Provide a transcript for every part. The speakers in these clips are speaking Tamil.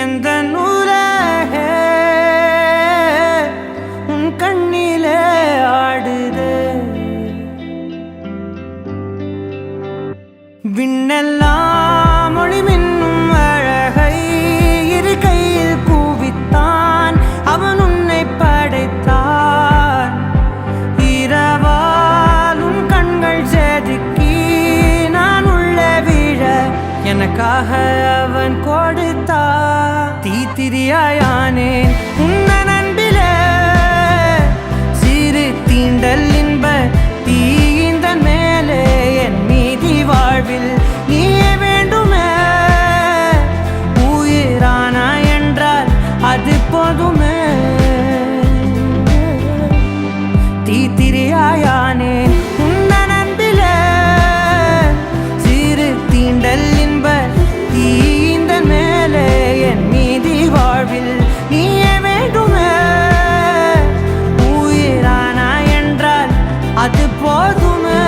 எந்த நூலகே உன் கண்ணிலே ஆடுதே விண்ணெல்லாம் மொழி மின்னும் அழகை இரு கையில் கூவித்தான் அவன் உன்னை படைத்தான் இரவால் உன் கண்கள் செதுக்கி நான் உள்ளே விழ எனக்காக அவன் கொடுத்தான் தீத்திரியாயானேன் உன்னன் அன்பிலே சிறு தீண்டல் இன்ப தீயிந்தன் மேலே என் மீதி வாழ்வில் நீயே வேண்டுமே உயிரானா என்றால் அது போதுமே தீத்திரியாயானேன் உன்னன் அன்பிலே சிறு தீண்டல் இன்ப தீயிந்தன் மேலே என் மீதி வாழ்வில் நீயே வேண்டுமே உயிரானா என்றால் அது போதுமே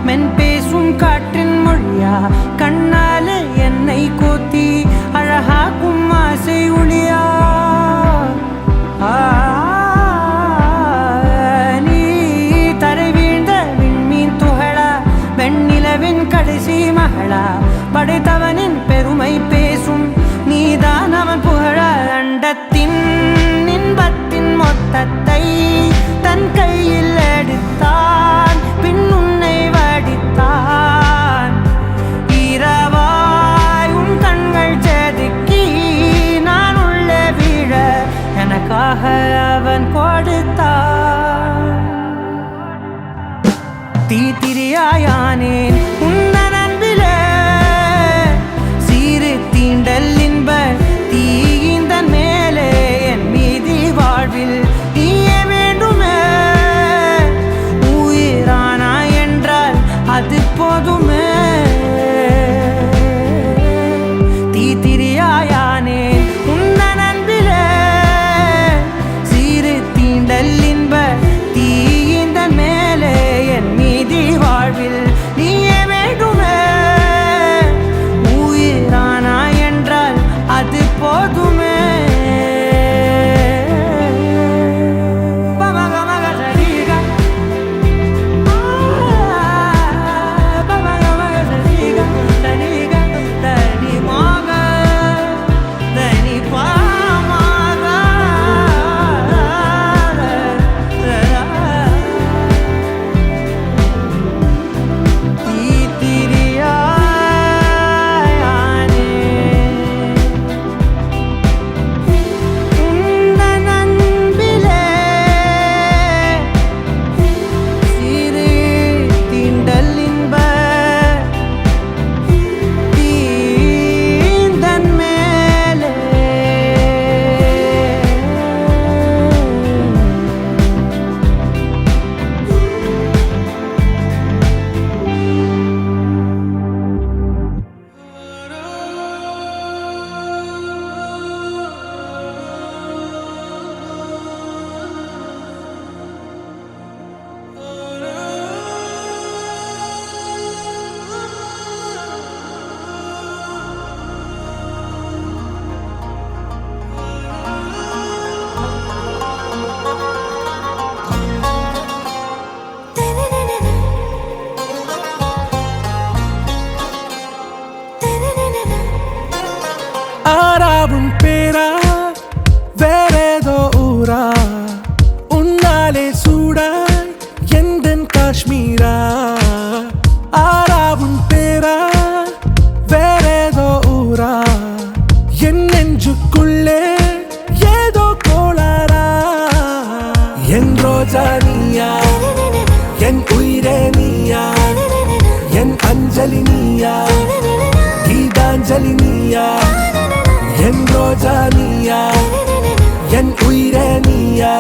மென் பேசும் காற்றின் மொழியா கண்ணாலே என்னை கோத்தி அழகாக்கும் ஆசை ஒளியா நீ தரை வீழ்ந்த விண்மீன் துகளா வெண்ணிலவின் கடைசி மகளா படைத்தவனின் பெருமை பேசும் நீதான் அவன் புகழ அண்டத்தின் இன்பத்தின் மொத்தத்தை தன் கையில் எடுத்தான் பின் உன்னை வடித்தான் இரவாய் உன் கண்கள் செதுக்கி நான் உள்ளே விழ எனக்காக அவன் கொடுத்தான் தீத்திரியாயானேன் உன்னன் அன்பிலே சிறு தீண்டல் இன்ப தீயிந்தன் மேலே என் மீதி வாழ்வில் நீயே வேண்டுமே உயிரானா என்றால் அது போதுமே தீத்திரியாயானேன் உன்னன் அன்பிலே சிறு தீண்டல் இன்ப தீயிந்தன் மேலே என் மீதி வாழ்வில் நீயே வேண்டுமே உயிரானா என்றால் அது போதுமே ஆராவும் பேரா வேறேதோ ஊரா உன்னாலே சூடாய் எந்தன் காஷ்மீரா ஆராவும் பேரா வேறே என் அஞ்சலி நீயா கீதாஞ்சலி நீயா என் ரோஜா நீயா என் உயிரே நீயா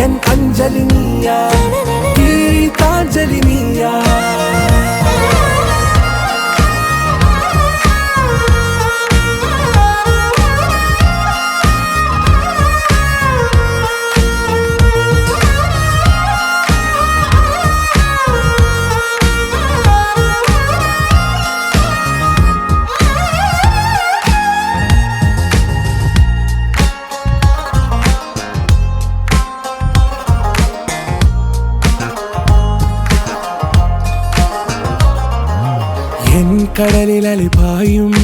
என் அஞ்சலி நீயா கீதாஞ்சலி நீயா என் கடலில் அலைபாயும்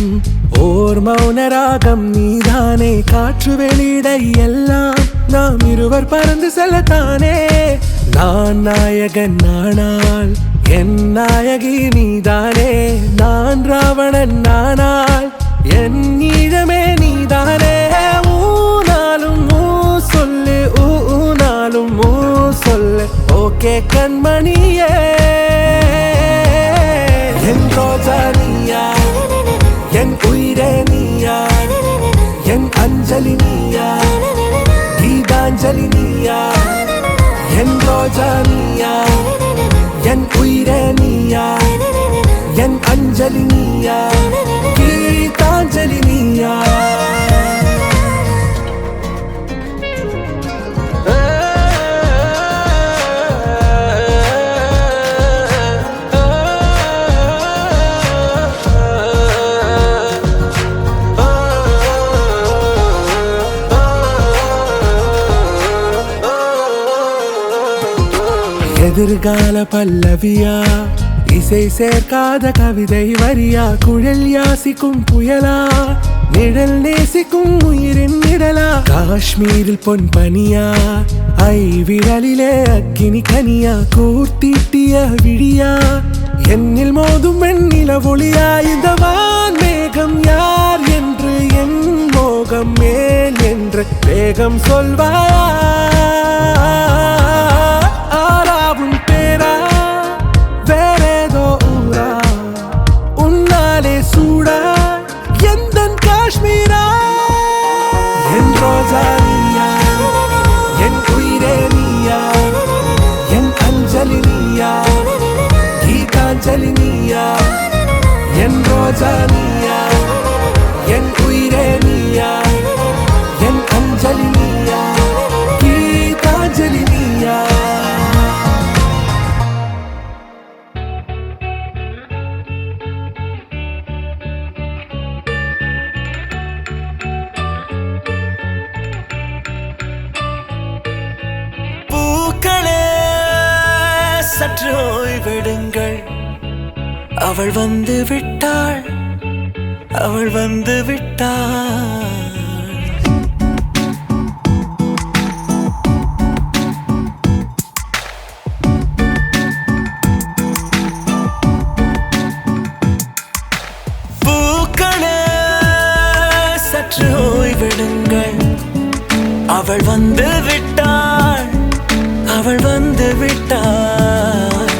ஓர் மௌன ராகம் நீதானே காற்று வெளியிட எல்லாம் நாம் இருவர் பறந்து செல்லத்தானே நான் நாயகன் நானால் என் நாயகி நீதானே நான் ராவணன் நானால் என் ஈழமே நீதானே ஊனாலும் ஊ சொல்லு ஊனாலும் ஊ சொல்லு ஓகே கண்மணியே என் ரோஜா நீயா என் உயிரே நீயா என் அஞ்சலி நீயா கீதாஞ்சலி நீயா என் ரோஜா நீயா என் உயிரே நீயா என் அஞ்சலி நீயா கீதாஞ்சலி நீயா எதிர்கால பல்லவியா இசை சேர்க்காத கவிதை வரியா குழல் யாசிக்கும் புயலா நிழல் நேசிக்கும் உயிரின் நிழலா காஷ்மீரில் பொன் பனியா ஐ விரலிலே அக்கினி கனியா கூர்த்தீட்டிய விழியா என்னில் மோதும் வெண்ணில ஒளியா இந்த வான் மேகம் யார் என்று என் மோகம் மேல் என்று வேகம் சொல்வாயா ஆராவும் பேரா வேறேதோ ஊரா உன்னாலே சூடா எந்தன் காஷ்மீரா என் ரோஜா நீயா என் உயிரே நீயா என் அஞ்சலி நீயா கீதாஞ்சலி நீயா என் ரோஜா நீயா என் உயிரே நீயா என் அஞ்சலி நீயா கீதாஞ்சலி நீயா சற்று ஓய்வெடுங்கள் அவள் வந்து விட்டாள் அவள் வந்து விட்டாள் பூக்களே சற்று ஓய்வெடுங்கள் அவள் வந்து விட்டாள் அவள் வந்து விட்டாள்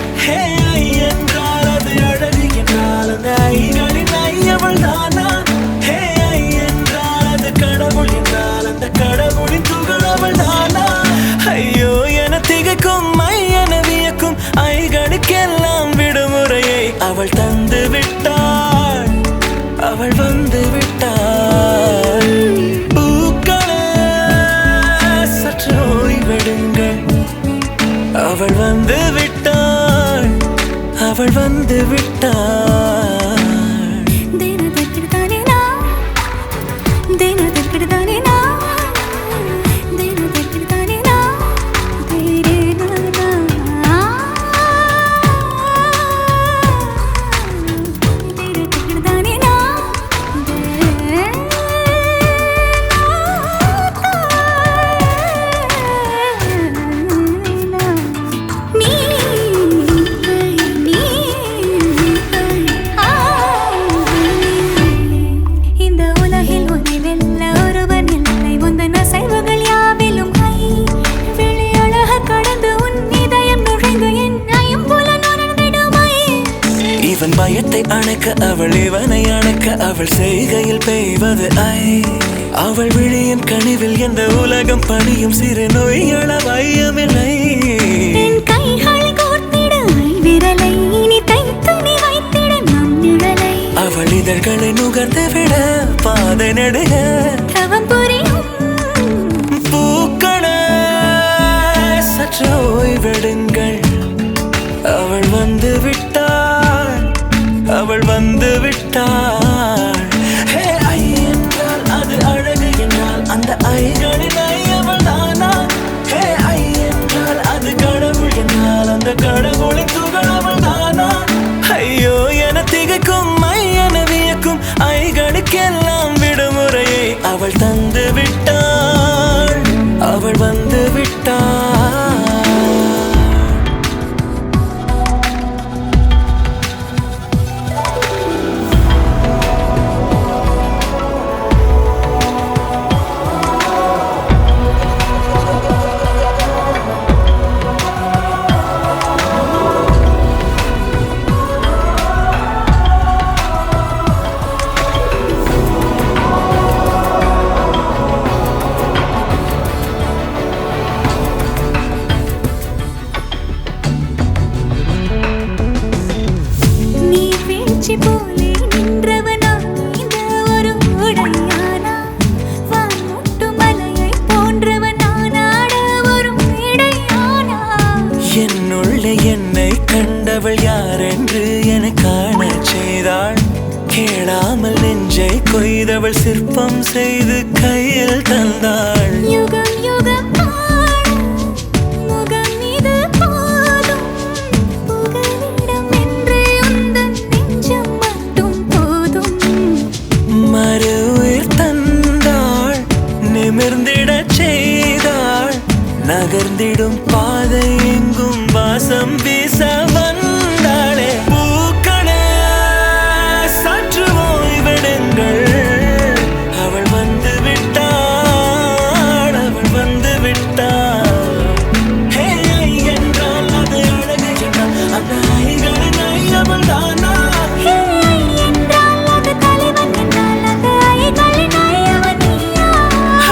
என்றால் அது அழகு என்றால் அந்த ஐகளின் ஐயவள் தானா என்றால் அது கடவுள் என்றால் அந்த கடவுளின் துகள் அவள் தானா ஐயோ என திகைக்கும் என வியக்கும் ஐகளுக்கெல்லாம் விடுமுறையை அவள் தந்து விட்டாள் அவள் வந்து விட்டாள் பூக்களே சற்று ஓய்வெடுங்கள் அவள் வந்து விட்டாள் அவள் வந்து விட்டாள் இவன் பயத்தை அணைக்க அவள் இவனை அணைக்க அவள் செய்கையில் பெய்வது ஐ அவள் விழியின் கனிவில் எந்த உலகம் பணியும் சிறு நோய்கள வையமில்லை என் கைகளை கோர்த்திட விரலை இனி தைத்து நீ வைத்திட நம் நிழலை அவள் இதழ்களை நுகர்ந்து விட பாதை நடுக தவம் புரியும் பூக்கள சற்று ஓய்வெடுங்கள் அவள் வந்து விட்டாள் அவள் வந்து விட்டாள் ஹே ஐ என்றால் அது அழகு என்றால் அந்த ஐகளின் ஐ அவள் தானா ஹே ஐ என்றால் அது கடவுள் என்றால் அந்த கடவுளின் துகள் அவள் தானா ஐயோ என திகைக்கும் ஐ என வியக்கும் ஐகளுக்கெல்லாம் விடுமுறையை அவள் தந்து விட்டாள் அவள் வந்து விட்டாள் போலே நின்றவனா இந்த ஒரு உடையானா வான்முட்டு மலையை போன்றவனானாட ஒரு மேடையானா என்னுள்ளே என்னை கண்டவள் யாரென்று என காண செய்தாள் கேளாமல் நெஞ்சை கொய்தவள் சிற்பம் செய்து கையில் தந்தாள் யுகம் யுகம் முகம் இது போதும் புகலிடம் என்று உந்தன் நெஞ்சம் மட்டும் போதும் மறு உயிர் தந்தாள் நிமிர்ந்திடச் செய்தாள் நகர்ந்திடும் பாதை எங்கும் வாசம் வீச வந்தாளே பூக்களே சற்று ஓய்வெடுங்கள் அவள் வந்து விட்டாள் அவள் வந்து விட்டாள் ஹே ஐ என்றால் அது அழகு என்றால் அந்த ஐகளின் ஐ அவள் தானா என்றால் அது தலைவன் என்றால் அந்த ஐகளின் ஐயவன் நீயா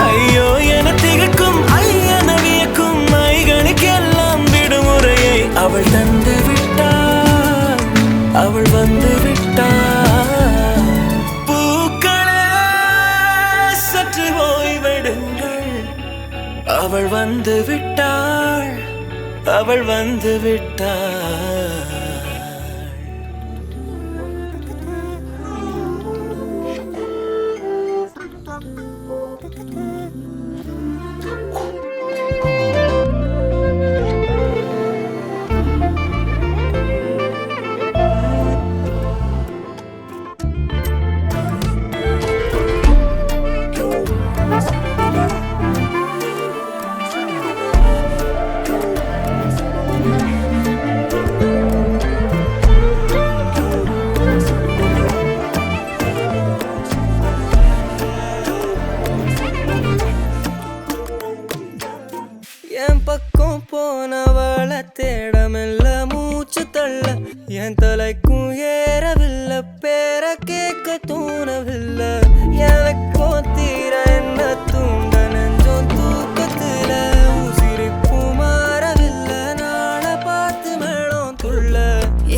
ஐயோ என திகைக்கும் ஐ என வியக்கும் ஐகளுக்கெல்லாம் விடுமுறையை அவள் தந்து விட்டாள் அவள் வந்து விட்டாள் பூக்களே சற்று ஓய்வெடுங்கள் அவள் வந்து விட்டாள் அவள் வந்து விட்டாள் என் பக்கம் போனவள தேடமில்ல மூச்சு தள்ள என் தலைக்கும் ஏறவில்லை பேர கேட்க தூணவில்லை எனக்கும் தீர என்ன தூண்ட நெஞ்சம் தூக்கத்துல உசிரிப்பும் மாறவில்லை நாளை பார்த்து மேளம் துள்ள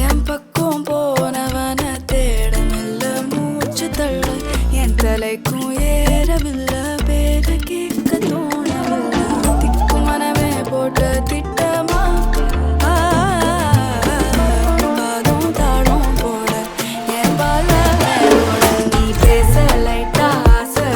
என் பக்கம் போனவன தேடமில்ல மூச்சு தள்ள என் தலைக்கும் ஏறவில்லை பேர கேட்க தோணவில்லை திக்கு மனமே போட்ட திட்டமா பாதும் தாளும் போட என் பால நீ பேச லைட்டா ஆசை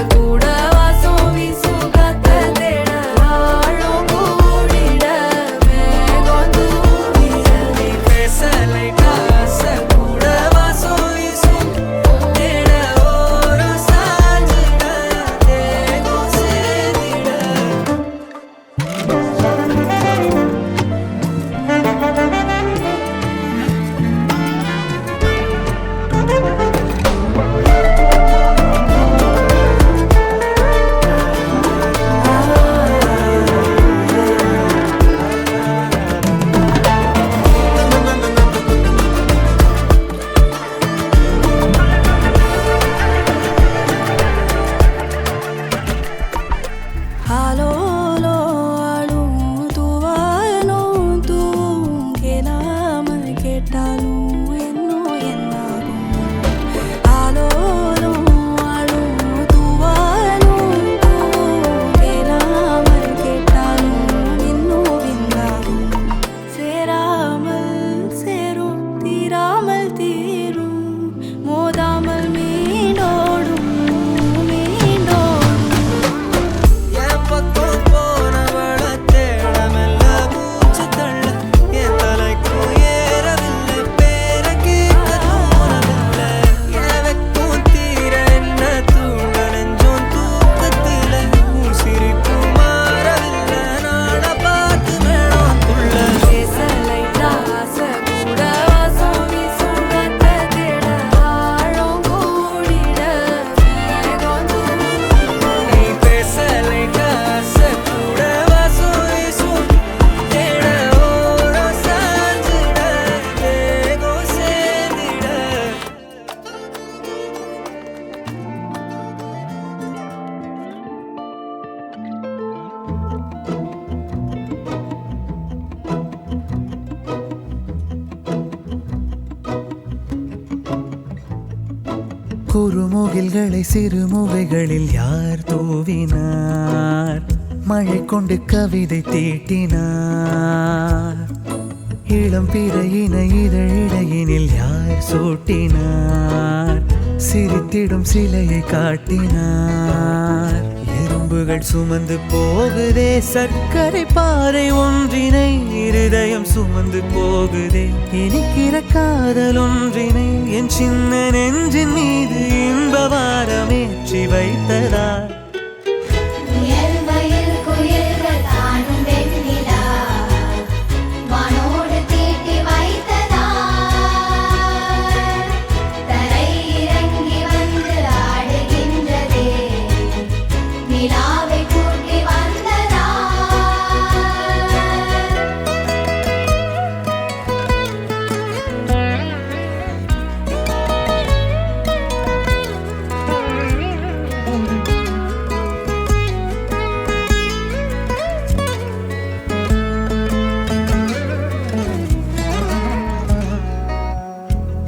குறுமுகில்களை சிறுமுகைகளில் யார் தூவினார் மழை கொண்டு கவிதை தீட்டினார் இளம் பிறையின இதழிடையினில் யார் சூட்டினார் சிரித்திடும் சிலையை காட்டினார் எறும்புகள் சுமந்து போகுதே சர்க்கரை பாறை ஒன்றினை இருதயம் சுமந்து போகுதே இனிக்கிற காதல் ஒன்றினை என் சின்ன நெஞ்சின் மீது இன்ப வாரமேற்றி வைத்ததார்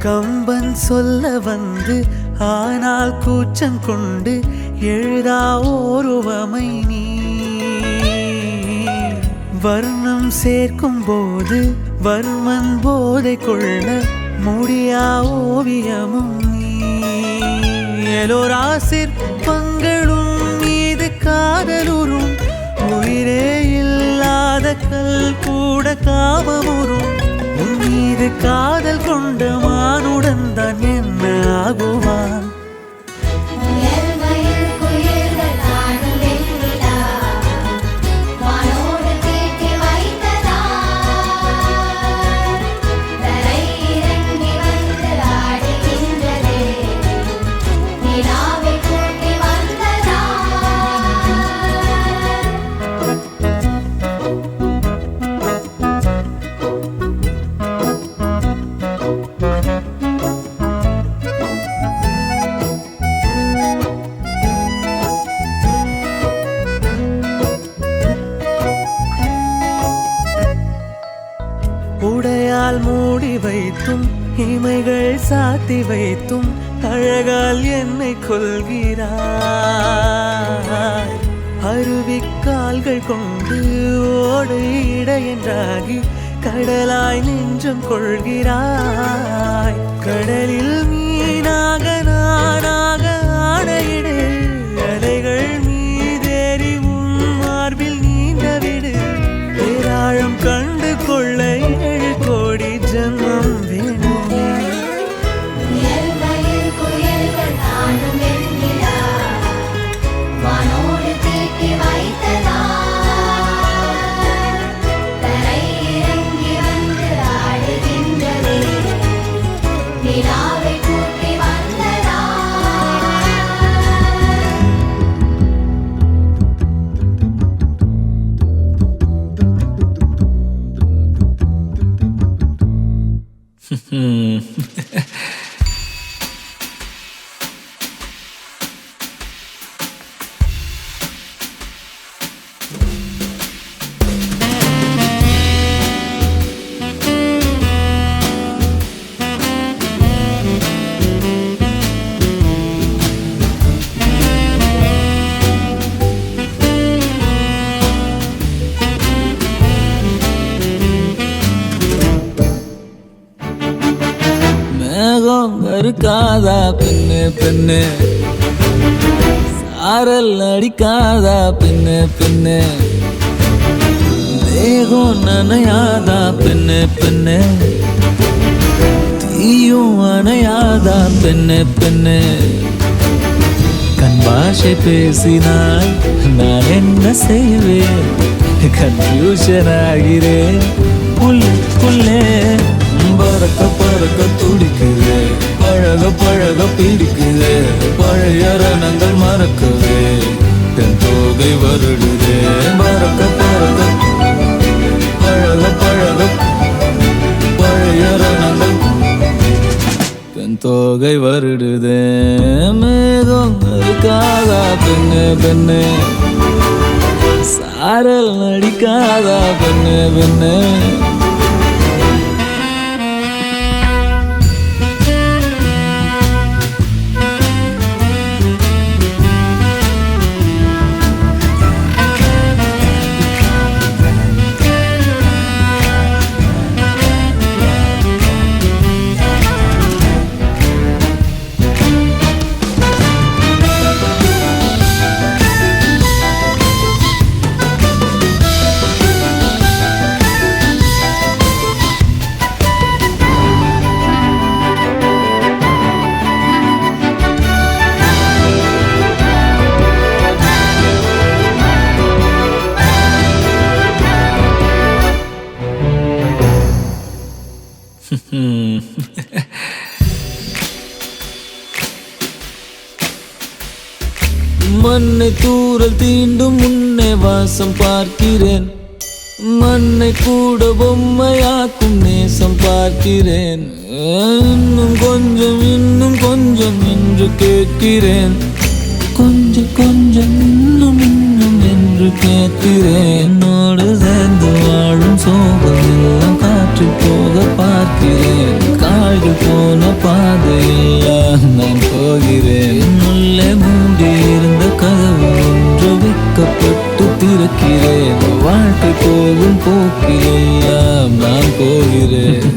கம்பன் சொல்ல வந்து ஆனால் கூச்சம் கொண்டு எழுதா ஓருவமை நீ வர்ணம் சேர்க்கும் போது வர்மன் போதை கொள்ள முடியா ஓவியமும் நீ எலோரா சிற்பங்களும் மீது காதலுறும் உயிரே இல்லாத கல் கூட காமமுறும் உன் மீது காதல் கொண்ட மானுடன் தான் என்ன ஆகுவான் உடையால் மூடி வைத்தும் இமைகள் சாத்தி வைத்தும் அழகால் என்னை கொள்கிறாய் அருவிக்கால்கள் கொண்டு ஓடு இடையென்றாகி கடலாய் நெஞ்சம் கொள்கிறாய் கடலில் மீனாக நானாக ஆடையிடு அலைகள் மீதேறி உன் மார்பில் நீண்டவிடு பேராழம் கண்டு கொள்ள 7 கோடி ஜன்மம் வேண்டுமே இருக்காதா பெண்ணு பெண்ணு சாரல் அடிக்காதா பெண்ணு பெண்ணு தேகம் நனையாதா பெண்ணு பெண்ணு தீயும் அணையாதா பெண்ணு பெண்ணு கண் பாஷை பேசினால் நான் என்ன செய்வேன் கன்ஃபியூஷன் ஆகிறேன் புல்லுக்குள்ளே பறக்க பறக்க துடிக்குது பழக பழக பிடிக்குது பழைய ரணங்கள் மறக்குது தென் தோகை வருடுது பறக்க பறக்க பழக பழக பழைய ரணங்கள் தென் தோகை வருடுது மேகம் இருக்காதா பெண்ணு பெண்ணு சாரல் அடிக்காதா பெண்ணு பெண்ணு மண்ணை தூரல் தீண்டும் முன்னே வாசம் பார்க்கிறேன், மண்ணை கூட பொம்மையாக்கும் நேசம் பார்க்கிறேன். இன்னும் கொஞ்சம் என்று கேட்கிறேன், கொஞ்சம் இன்னும் என்று கேட்கிறேன். என்னோடு சேர்ந்து வாழும் சோகம் எல்லாம் காற்று போக பார்க்கிறேன், கால்கள் போன பாதையெல்லாம் நான் போகிறேன். உள்ளே மூடி இருந்த கதவு ஒன்று வைக்கப்பட்டு திறக்கிறேன், வாழ்க்கை போகும் போக்கிலெல்லாம் நான் போகிறேன்.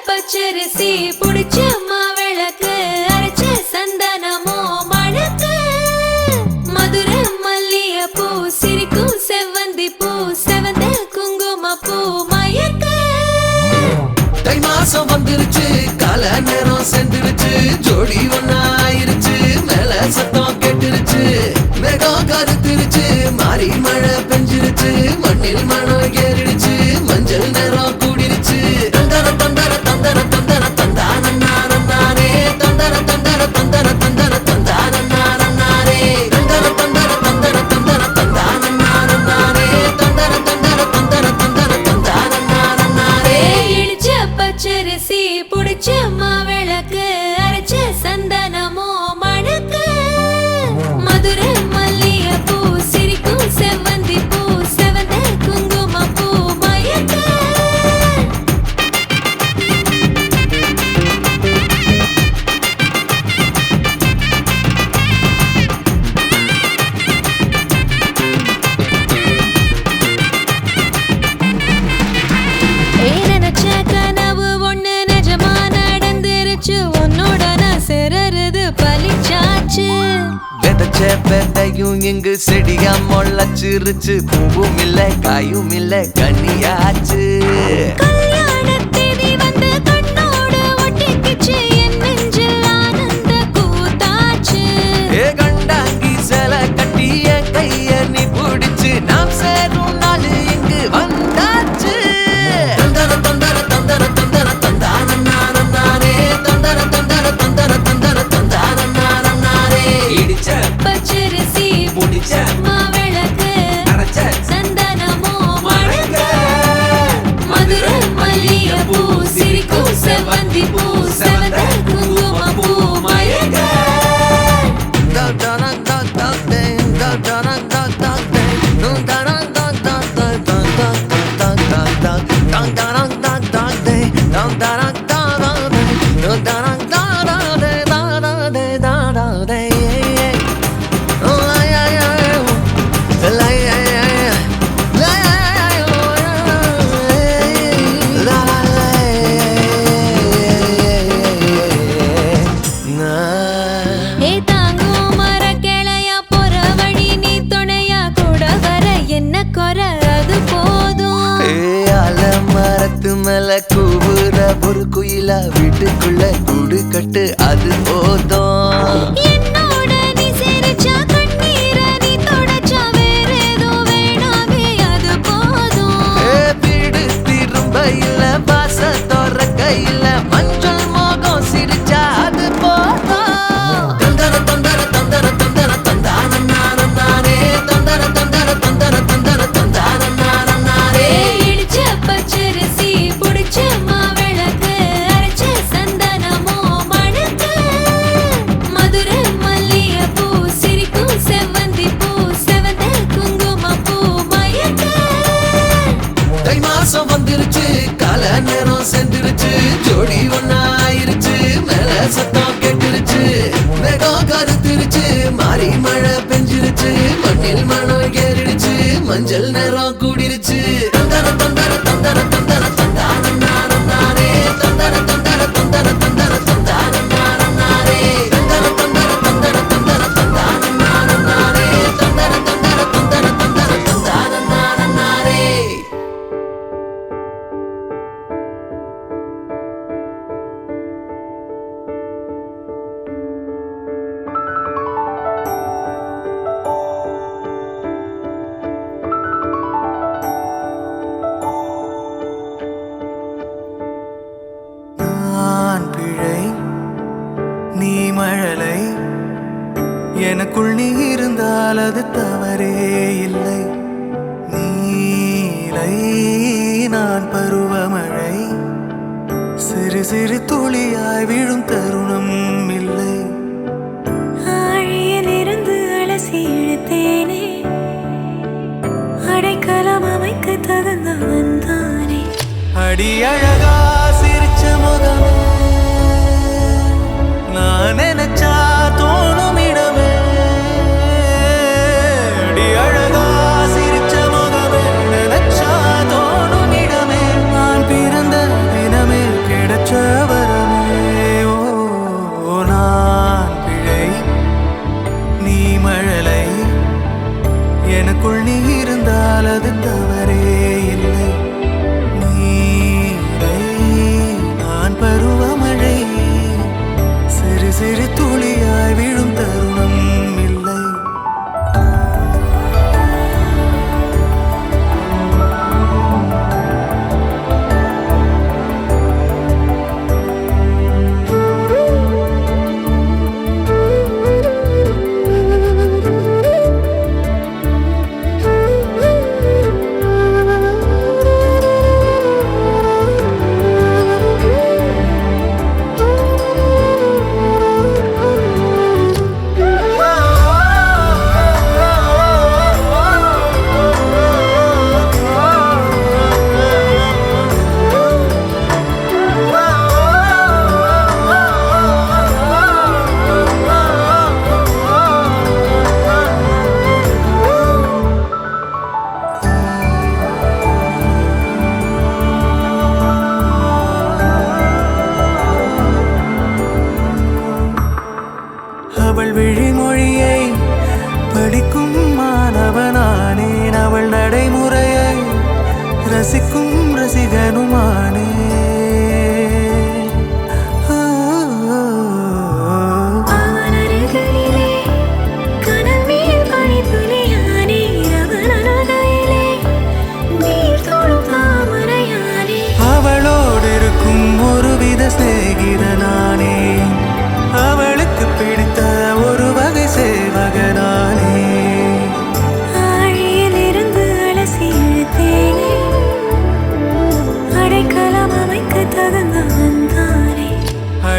பச்சரிசி புடிச்ச மாவிளக்கு அரைச்ச சந்தனமோ மணக்கு மதுர மல்லிய பூ சிரிக்கும் செவ்வந்தி பூ செவந்த குங்கும பூ மயக்க தை மாசம் வந்துருச்சு கால நேரம் சென்றுருச்சு ஜோடி ஒன்னாயிருச்சு மேல சத்தம் கேட்டுருச்சு மேகம் கருத்துருச்சு மாறி மழை பெஞ்சிருச்சு மண்ணில் மணம் ஏறிடுச்சு மஞ்சள் நேரம் கூடிருச்சு தந்தர தந்தர தந்தர தந்தர தந்தானே தந்தர தந்தர தந்தர தந்தர தந்தானே தந்தர தந்தர தந்தர தந்தர தந்தானே தந்தர தந்தர தந்தர தந்தர தந்தானே இடிச்ச பச்சரிசி புடிச்ச மாவிளக்கு அரைச்ச சந்தனமோ மணக்கு மதுர மல்லிய பூ சிரிக்கும் செவ்வந்தி பூ செவந்த குங்கும பூ மயக்க நினைச்ச கனவு ஒண்ணு நிஜமா நடந்துருச்சு உன்னோட நான் சேரறது பலிச்சாச்சு விதைச்ச விதையும் இங்கு செடியா முளைச்சிருச்சு பூவும் இல்ல காயும் இல்ல கனியாச்சு கல்யாண தேதி வந்து கண்ணோட ஒட்டிக்கிச்சு செவ்வந்தி பூ செவந்த குங்குமப்பூ மயக்க ஏ தாங்கும் மர கிளையா போற வழி நீ துணையா கூட வர என்ன குறை அது போதும் மரத்து மேல கூவுற ஒரு குயிலா வீட்டுக்குள்ள கூடு கட்டு அது போதும் என்னோட நீ சிரிச்சா கண்ணீர நீ தொடச்சா வேற ஏதோ வேணாமே அது போதும் வீடு திரும்ப இல்ல பாச தோற கையில மஞ்சள் மோகம் சிரிச்சா அது போதும் தந்தர தந்தர தந்தர தந்தர தந்தான நானே தந்தர தந்தர தந்தர தந்தர தந்தான நானே இடிச்ச பச்சரிசி புடிச்ச மாவிளக்கு அரைச்ச சந்தனமோ மணக்கு மதுரை மல்லிகைப்பூ சிரிக்கும் செவ்வந்தி பூ செவந்த குங்குமப்பூ மயக்க தை மாசம் வந்துருச்சு கால நேரம் சென்றுருச்சு ஜோடி ஒன்னாயிருச்சு மேல சத்தம் கேட்டுருச்சு மேகம் கருத்துருச்சு மாறி மழை பெஞ்சிருச்சு மண்ணில் மணம் ஏறிடுச்சு மஞ்சள் நேரம் கூடிருச்சு தந்தர தந்தர தந்தர தந்தர தந்தான நானே தந்தர தந்தர தந்தர தந்தர தந்தான நானே தந்தர தந்தர தந்தர தந்தர தந்தான நானே தந்தர தந்தர தந்தர தந்தர தந்தான நானே நான் பிழை நீ மழலை எனக்குள் நீ இருந்தால் அது தவறே இல்லை நீலை நான் பருவமழை சிறு சிறு துளியாய் விழும் தருணம் இல்லை ஆழியிலிருந்து அலசி இழுத்தேனே அடைக்கலம் அமைக்க தகுந்தவன் தானே அடி அழகா சிரிச்ச முகமே நான் நினைச்சா தோணும் இடமே அடி அழகா சிரிச்ச முகமே நினைச்சா தோணும் இடமே நான் பிறந்த தினமே கிடைச்ச வரமே ஓ நான் பிழை நீ மழலை எனக்குள் நீ இருந்தால் அது தவறே இல்லை நான் பருவமழை சிறு சிறு துளி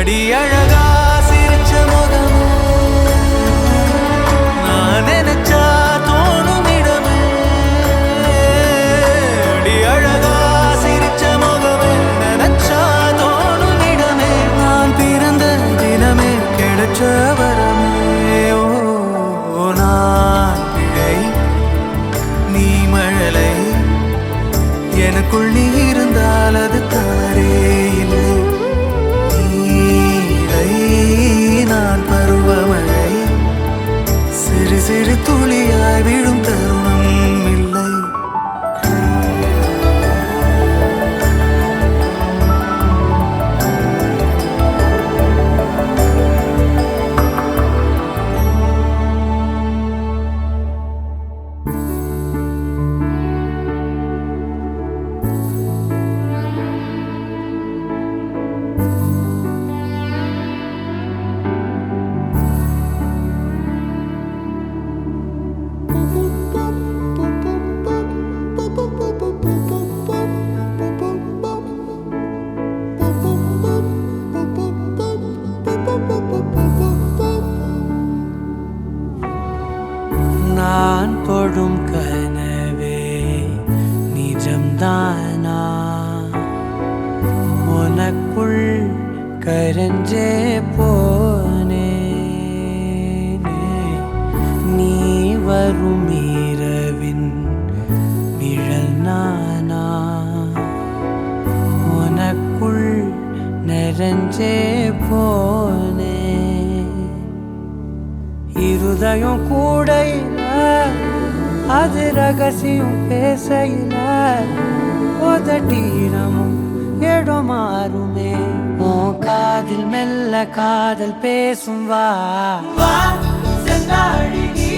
அடி அழகா சிரிச்ச முகமே நான் நினைச்சா தோணும் இடமே அடி அழகா சிரிச்ச முகமே நினைச்சா தோணும் இடமே நான் பிறந்த தினமே கிடைச்ச வரமே ஓ நான் பிழை நீ மழலை எனக்குள் நீ இருந்தால் அது தவறே இல்லை நீலை நான் பருவமழை சிறு சிறு துளியாய் விழும் தருணம் இல்லை நான் தொடும் கனவே நிஜம்தானா உனக்குள் கரஞ்சே போனே நீ வரும் இரவின் நிழல் நானா உனக்குள் நிறைஞ்சே போனே இருதயம் கூடையில அது ரகசியம் பேசையில உதட்டீரமும் இடம் மாறுமே உன் காதில் மெல்ல காதல் பேசும் வா வா செந்தாழி நீ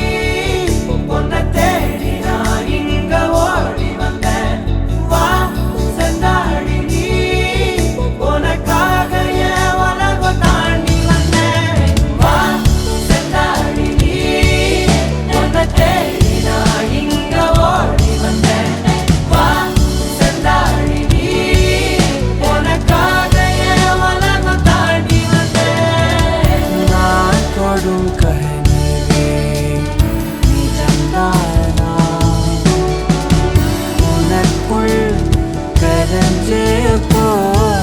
உன்னை தேடி நான் இங்க ஓடி வந்தேன் வா செந்தாழி நீ உனக்காக என் உலகம் தாண்டி வந்தேன் வா செந்தாழி நீ உன்னை தேடி நான் இங்க ஓடி வந்தேன் வா செந்தாழி நீ உனக்காக என் உலகம் தாண்டி வந்தேன் நான் தொடும் கனவே நிஜம்தானா உனக்குள் கரஞ்சே போனே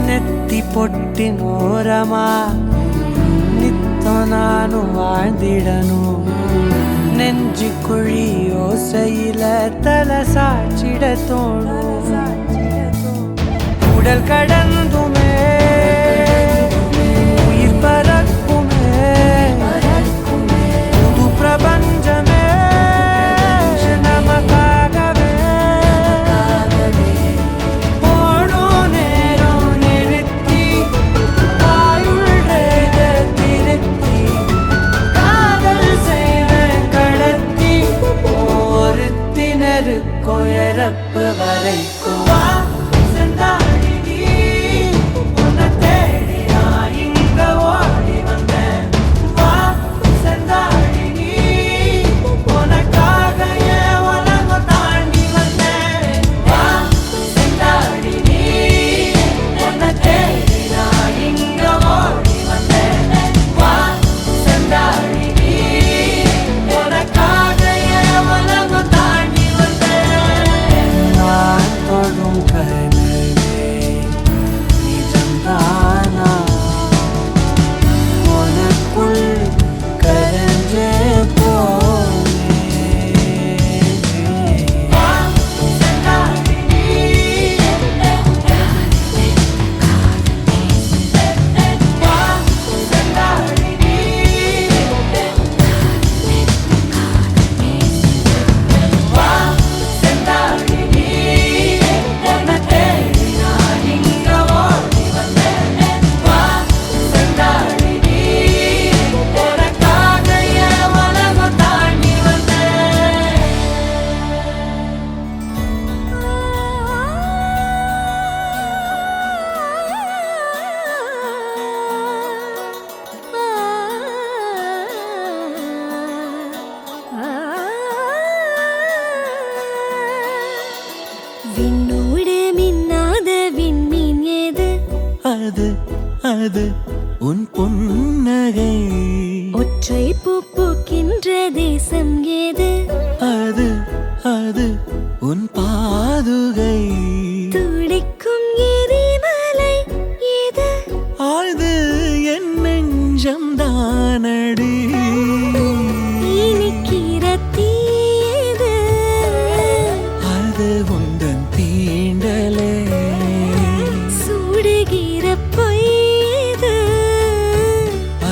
ನೆತ್ತಿ ಪೊಟ್ಟಿನೋರಮ ನಿತ್ತ ನಾನು வாழ்ந்திடನು நெஞ்சு குழி ஓசையில தலை சாச்சிட தோணும் உடல் கடந்துமே உயிர் பறக்குமே புது பிரபஞ்சமே நமக்காகவே போடும் நேரம் நிறுத்தி ஆயுள் திருத்தி காதல் செய்வேன் கடத்தி ஒருத்தினருக்கும் இறப்பு வரைக்கும் வா செந்தாழி நீ உன்னை தேடி நான் இங்க ஓடி வந்தேன் வா செந்தாழி நீ உனக்காக என் உலகம் தாண்டி வந்தேன் வா செந்தாழி நீ உன்னை தேடி நான் இங்க ஓடி வந்தேன் வா செந்தாழி நீ உனக்காக என் உலகம் தாண்டி வந்தேன் நான் தொடும் விண்ணோடு மின்னாத விண்மீன் ஏது? அது அது உன் புன்னகை. ஒற்றை பூ பூக்கின்ற தேசம் ஏது? அது அது உன் பாதுகை. துடிக்கும் எரிமலை ஏது? அது என் நெஞ்சம் தானடி. இனிக்கிற தீ ஏது? அது உந்தன் தீண்டலே. சுடுகிற பொய் ஏது?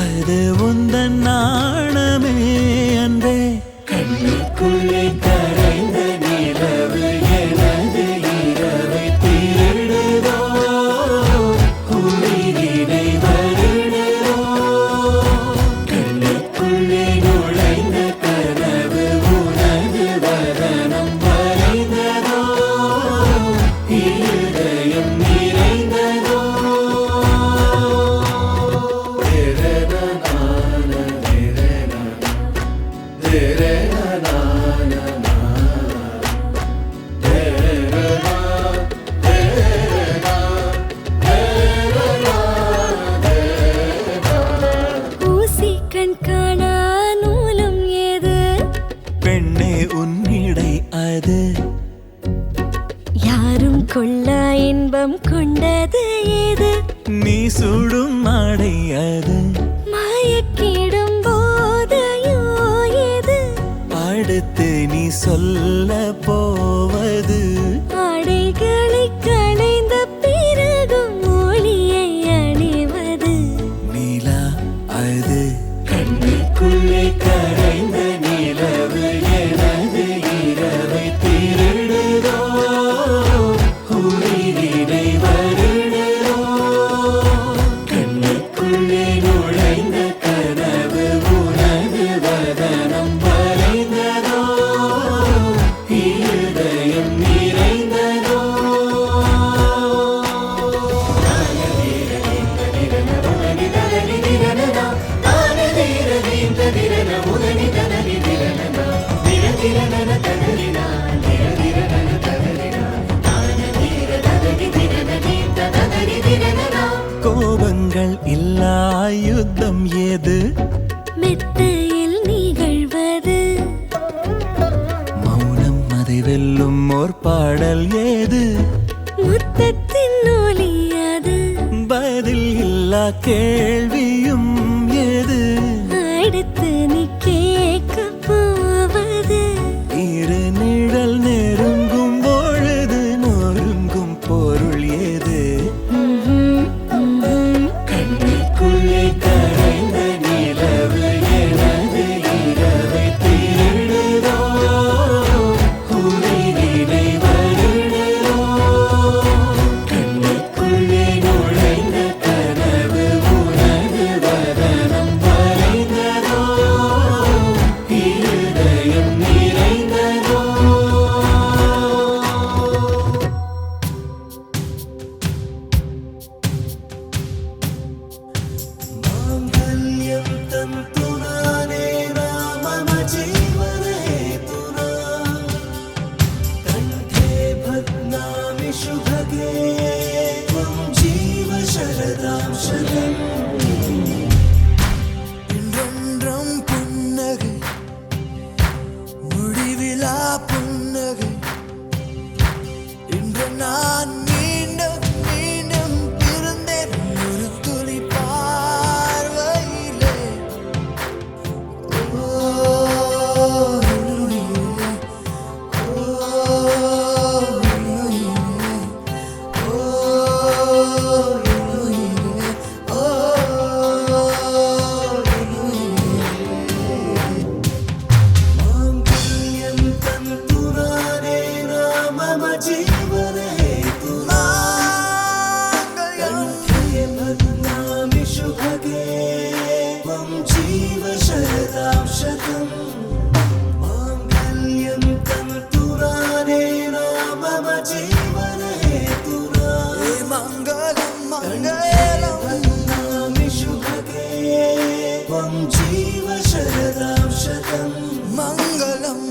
அது உந்தன் நாணமே அன்றே. கண்ணுக்குள்ளே கரைந்த நிலவு எனது இரவை திருடுதோ, உயிரினை வருடுதோ. கண்ணுக்குள்ளே நுழைந்த கனவு உனது வதனம் வரைந்ததோ, இருதயம் நிறைந்ததோ. ஊசி கண் காணா நூலும் ஏது? பெண்ணே உன்னிடை அது. யாரும் கொள்ளா இன்பம் கொண்டது ஏது? நீ சுடும் மாடை அது. மயக்கிடும் போதையோ ஏது? அடுத்து நீ சொல்ல போவது. ஆடைகளை களைந்த பிறகும் ஒளியை அணிவது. நிலா அது. கண்ணுக்குள்ளே கரைந்த நிலவு எனது இரவை திருடுதோ, உயிரினை வருடுதோ. கண்ணுக்குள்ளே நுழைந்த கனவு உனது வதனம் வரைந்ததோ, இருதயம் நிறைந்ததோ. கோபங்கள் இல்லா யுத்தம் ஏது? மெத்தையில் நிகழ்வது. மௌனம் அதை வெல்லும் ஓர் பாடல் ஏது? முத்தத்தின் ஒலி அது. பதில் இல்லா கேள்வியும் ஏது? அடுத்து நீ கேட்க போவது. இரு நிழல் நெருங்கும் பொழுது நொறுங்கும் பொருள் ஏது? கண்ணுக்குள்ளே கரைந்த நிலவு எனது இரவை திருடுதோ, உயிரினை வருடுதோ. கண்ணுக்குள்ளே நுழைந்த கனவு உனது வதனம் வரைந்ததோ, இருதயம் நிறைந்ததோ. மாங்கல்யம் தந்துனானே ராமம ஜீவன हेतुना, कण्ठे भग्नामि शुभगे त्वं जीव शरदां शतम्. என்றென்றும் புன்னகை, முடிவிலா புன்னகை. இன்று நான் மீண்டும் மீண்டும் பிறந்தேன் ஒரு துளி பார்வையிலே. ஓ உயிரே, ஓ உயிரே, ஓ உயிரே, ஓ माङ्गल्यं तन्तुनाने रामम जीवन हेतुना, कण्ठे भग्नामि शुभगे त्वं जीव शरदां शतम्. माङ्गल्यं तन्तुनाने रामम जीवन हेतुना, மங்களம் மங்களம் भग्नामि शुभगे त्वं जीव शरदां शतम्. மங்களம்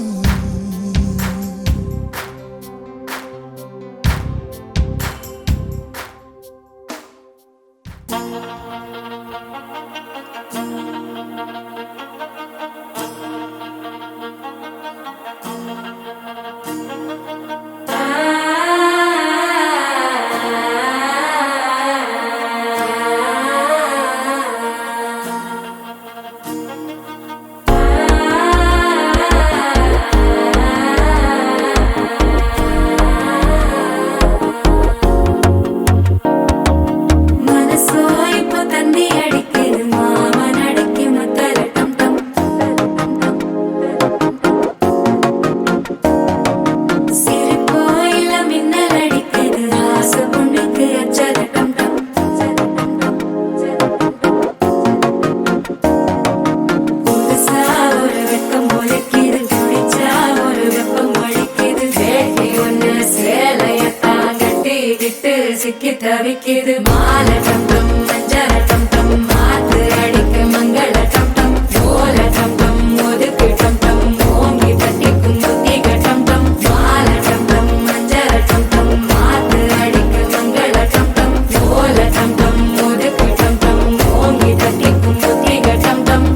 தவிக்குது மாலை டம் டம் மஞ்சள் டம் டம் மாத்து அடிக்க மங்கள டம் டம் ஓல டம் டம் ஒதுக்கு டம் டம் ஓங்கி தட்டிக்கும் புத்திக டம் டம் மாலை டம் டம் மஞ்சள் டம் டம் மாத்து அடிக்க மங்கள டம் டம் ஓல டம் டம் ஒதுக்கு டம் டம் ஓங்கி தட்டிக்கும் புத்திக டம் டம்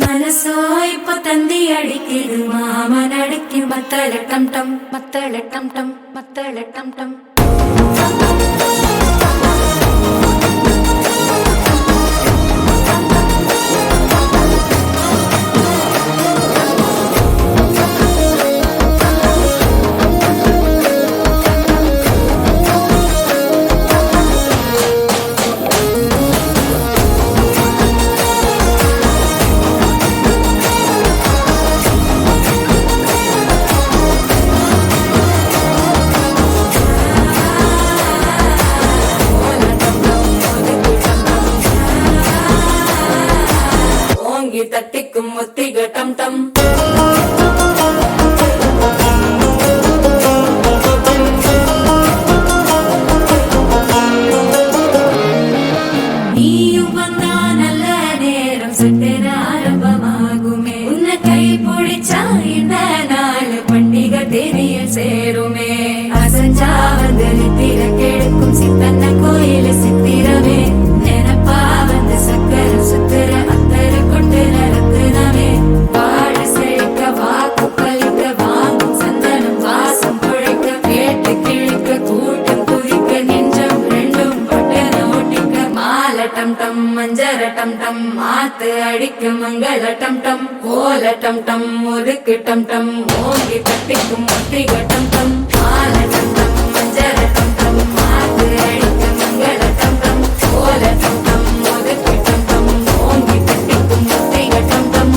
மனசோ இப்போ தந்தி அடிக்குது மாமன் அடிக்கு மத்தள டம் டம் மத்தள டம் டம் மத்தள டம் டம் ஓங்கி தட்டிக்கும் முத்திக டம் டம் நீயும் வந்தா நல்ல நேரம் சட்டென ஆரம்பமாகுமே உன்னை கை பிடிச்சா இந்த நாள் பண்டிகை தெரிய சேருமே அசஞ்சா வந்து நித்திர கெடுக்கும் சித்தன்ன கோயில சித்திரமே நினப்பா வந்து சக்கர சுத்திர அத்தர கொண்டு நடத்துனவே வாழ செழிக்க வாக்கு பலிக்க வாங்கும் சந்தனம் வாசம் பொழைக்க கேட்டு கிழிக்க கூட்டம் குதிக்க நெஞ்சம் ரெண்டும் பட்டன ஒட்டிக்க மாலை டம் டம் மஞ்சர டம் டம் மாத்து அடிக்க மங்கள டம் டம் ஓல டம் டம் ஒதுக்கு டம் டம் ஓங்கி தட்டிக்கும் முத்திக டம் டம் மாலை டம் டம் மஞ்சர டம் டம் மாத்து அடிக்க மங்கள டம் டம் ஓல டம் டம் ஒதுக்கு டம் டம் ஓங்கி தட்டிக்கும் முத்திக டம் டம்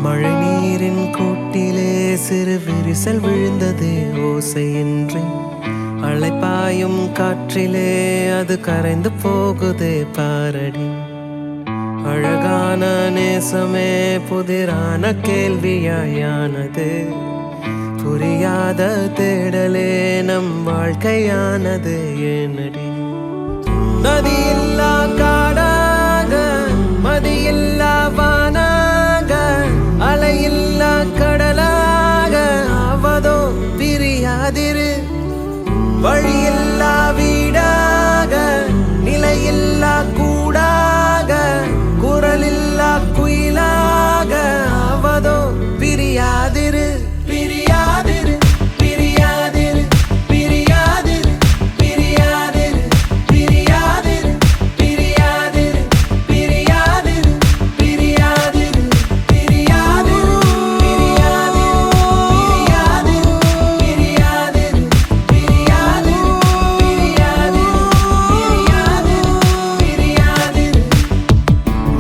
மழை நீரின் கூட்டிலே சிறு விரிசல் விழுந்ததே ஓசையின்றி அலைப்பாயும் காற்றிலே அது கரைந்து போகுதே பாரடி அழகான நேசமே புதிரான கேள்வியாயானது புரியாத தேடலே நம் வாழ்க்கையானது ஏனடி நதியில்லா காடாக மதியில்லா வானாக அலையில்லா கடலாக ஆவதோ பிரியாதிரு வழியில்லா வீடாக நிலையில்லா கூடாக குரலில்லா குயிலாக ஆவதோ பிரியாதிரு பிரியாதிரு பிரியாதிரு பிரியாதிரு பிரியாதிரு பிரியாதிரு பிரியாதிரு பிரியாதிரு பிரியாதிரு பிரியாதிரு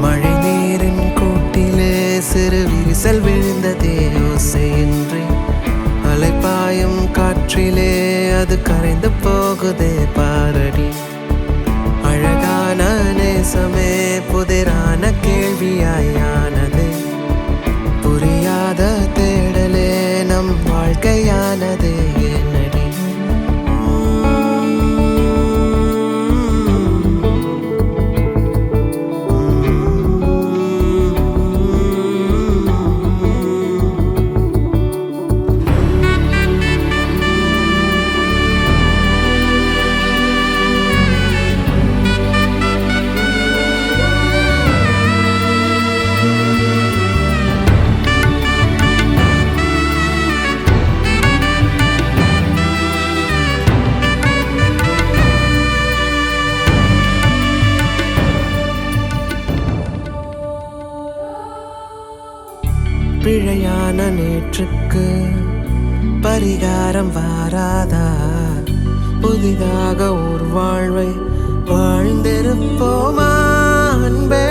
மழை நீரின் கூட்டிலே சிறு விரிசல் விழுந்ததே ஓசையின்றி அலைப்பாயும் காற்றிலே அது கரைந்து போகுதே பாரடி அழகான நேசமே புதிரான கேள்வியாயானது புரியாத தேடலே நம் வாழ்க்கையானது என்னடி பிழையான நேற்றுக்கு பரிகாரம் வாராதா? புதிதாக ஒரு வாழ்வை வாழ்ந்திருப்போமா அன்பே?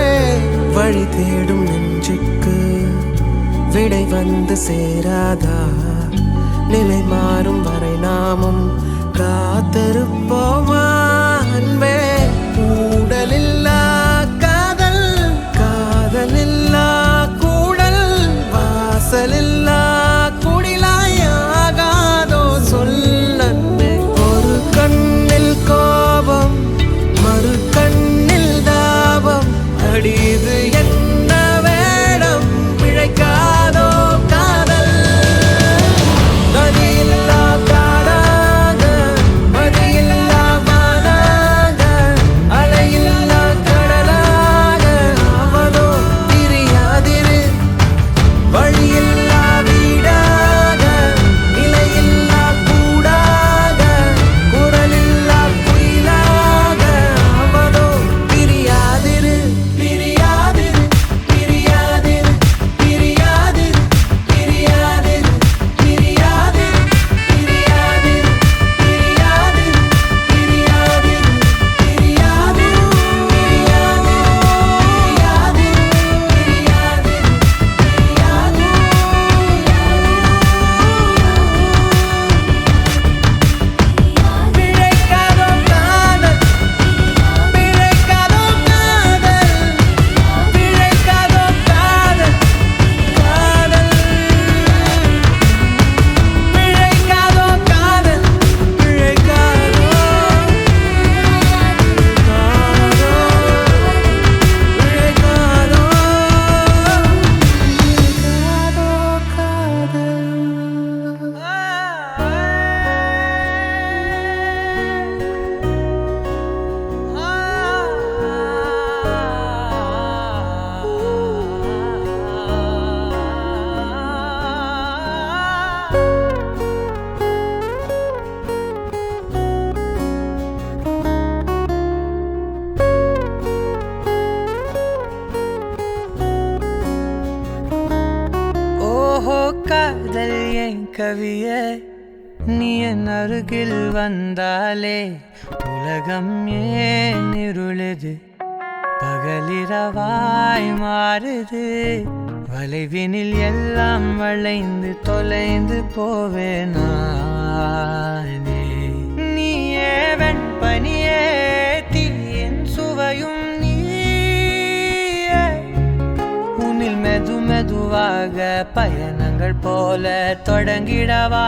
வழி தேடும் நெஞ்சுக்கு விடை வந்து சேராதா? நிலை மாறும் வரை நாமும் காத்திருப்போமா அன்பே? ஊடலில்லா காதல், காதலில்லா கூடல், வாசலில்லா குடிலாயாகாதோ சொல்லன்பே? ஒரு கண்ணில் கோபம், மறு கண்ணில் தாபம், அடிது என்ன வேடம் பிழைக்காதோ காதல்? நதியில்லா காடாக, மதியில்லா வானாக, அலையில்லா கடலாக அவனோ பிரியாதிரு. வழியில்லா வீடாக, நிலையில்லா கூடாக, குரலில்லா குயிலாக அவனோ பிரியாதிரு. பிரியாதிரு, பிரியாதிரு, பிரியாதிரு, பிரியாதிரு, பிரியாதிரு, பிரியாதிரு, பிரியாதிரு, பிரியாதிரு, பிரியாதிரு, பிழைக்காதோ காதல், பிழைக்காதோ காதல், பிழைக்காதோ காதல், காதல். பிழைக்காதோ காதல், பிழைக்காதோ ஓஹோ காதல் என் கவியே, நீ என் அருகில் வந்தாலே உலகம் ஏன் இருளுது, பகலிரவாய் மாறுது. வளைவினில் எல்லாம் வளைந்து தொலைந்து போவேனானே. நீயே வெண்பனியே, தீயின் சுவையும் நீயே. உன்னில் மெது மெதுவாக பயணங்கள் போல தொடங்கிடவா?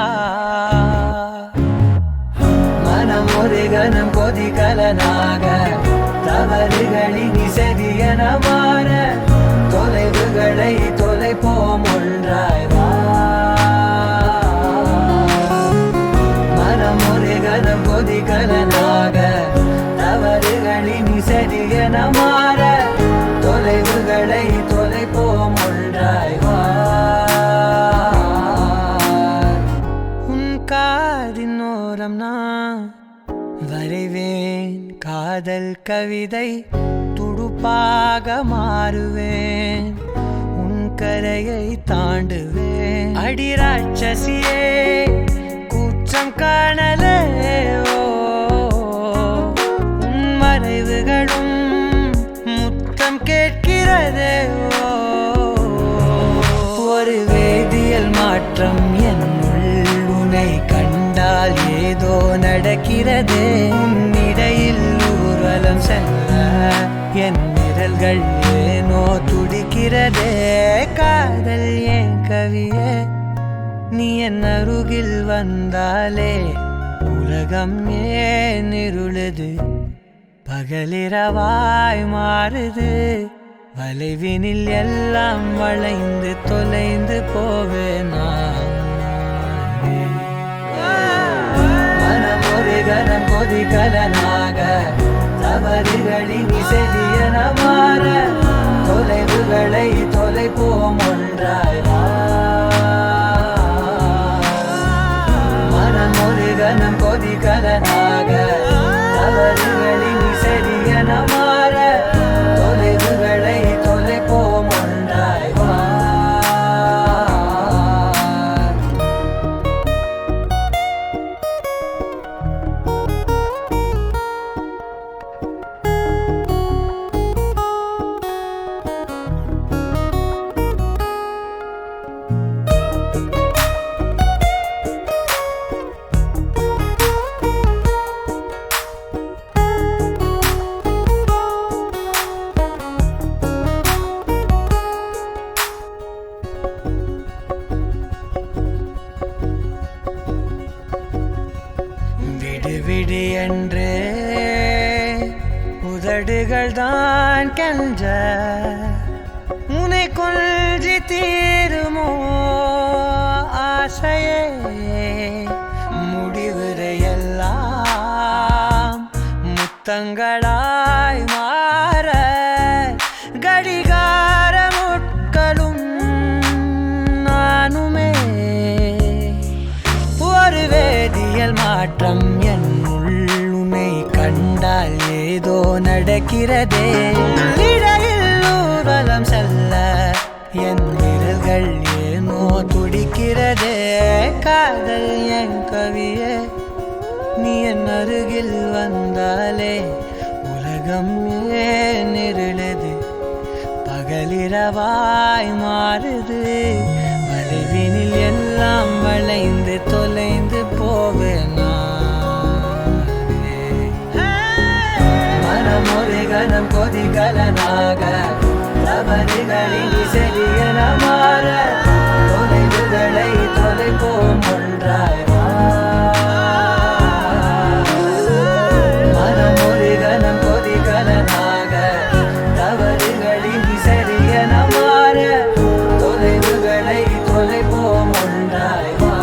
மனம் ஒரு கணம் கொதிகலனாக, தவறுகளின் இசையன மாற, தொலைவுகளை தொலைப்போம் ஒன்றாய் வா. மனம் ஒரு கணம் கொதிகலனாக, தவறுகளின் இசையன மாற, தொலைவுகளை தொலைப்போம் ஒன்றாய் வா. உன் காதினோரம் நான் வரைவேன் காதல் கவிதை, துடுப்பாக மாறுவேன், உன் கரையை தாண்டுவேன். அடி ராட்சசியே, கூச்சம் காணலே, ஓ உன் மறைவுகளும் முத்தம் கேட்கிறதே. ஓ ஒரு வேதியியல் மாற்றம் என்னுள், உன்னை கண்டால் ஏதோ நடக்கிறதே. உன்னிடையில் ஊர்வலம் செல்ல என் விரல்கள் ஏனோ துடிக்கிறதே. காதல் என் கவியே, நீ என் அருகில் வந்தாலே உலகம் ஏன் இருளுது, பகலிரவாய் மாறுது. வளைவினில் எல்லாம் வளைந்து தொலைந்து போவேனா? மனம் ஒரு கணம் கொதிகலனாக, தவறுகளின் இசையன மாற, தொலைவுகளை தொலைப்போம் ஒன்றாய் வா. மனம் ஒரு கணம் கொதிகலனாக, தவறுகளின் இசையன மாற, தொலைவுகளை தொலைப்போம் ஒன்றாய் வா. என்று உதடுகள் தான் கெஞ்ச உனை கொல்ஜி தீருமோ ஆசையே முடிவுரையெல்லாம் முத்தங்களாய் மாற கடிகார முட்களும் நானுமே ஒரு வேதியியல் மாற்றம் என்னுள் உன்னை கண்டால் ஏதோ நடக்கிறதே இடையில் ஊர்வலம் செல்ல என் விரல்கள் ஏனோ துடிக்கிறதே காதல் என் கவியே நீ என் அருகில் வந்தாலே உலகம் ஏன் இருளது பகலிரவாய் மாறுது வளைவினில் எல்லாம் வளைந்து தொலைந்து போவேனா மனம் ஒரு கணம் கொதிகலனாக தவறுகளில் சரியன மாற தொலைவுகளை தொலைப்போம் ஒன்றாய் வா. மனம் ஒரு கணம் கொதிகலனாக தவறுகளில் சரியன மாற தொலைவுகளை தொலைப்போம் ஒன்றாய் வா.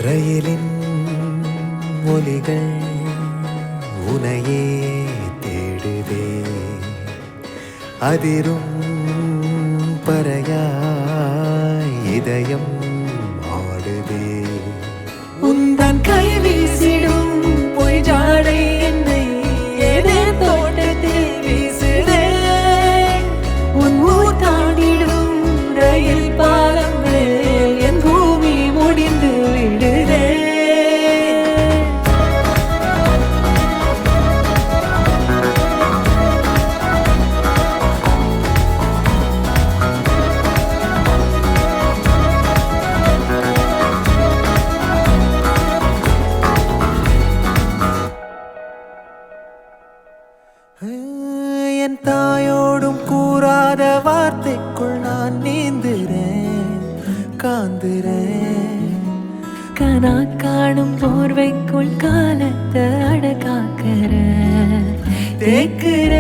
ரயிலின் ஒலிகள் உனையே தேடுதே அதிரும் பறையாய் இதயம் ஆடுதே உந்தன் கை வீசிடும் பொய் ஜாடை என்னை ஏதே தோட்டத்தில் வீசுதே உன் ஊர் தாண்டிடும் ரயில் பாலம் மேல் என் பூமி முடிந்து விடுதே என் தாயோடும் கூறாத வார்த்தைக்குள் நான் நீந்துறேன் காந்துறேன் கனா காணும் போர்வைக்குள் காலத்தை அடக்காக்கிற தேக்குற